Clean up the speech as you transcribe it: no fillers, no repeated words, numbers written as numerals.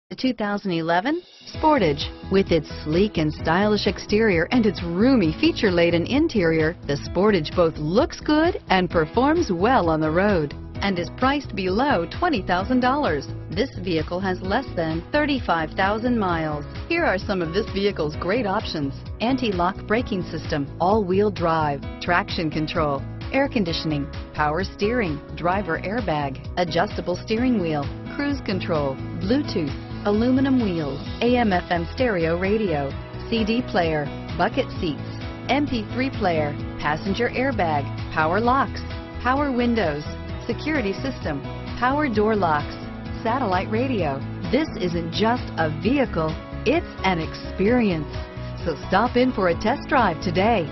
The 2011 Sportage. With its sleek and stylish exterior and its roomy feature-laden interior, the Sportage both looks good and performs well on the road and is priced below $20,000. This vehicle has less than 35,000 miles. Here are some of this vehicle's great options: anti-lock braking system, all-wheel drive, traction control, air conditioning, power steering, driver airbag, adjustable steering wheel, cruise control, Bluetooth, aluminum wheels, AM/FM stereo radio, CD player, bucket seats, MP3 player, passenger airbag, power locks, power windows, security system, power door locks, satellite radio. This isn't just a vehicle, it's an experience. So stop in for a test drive today.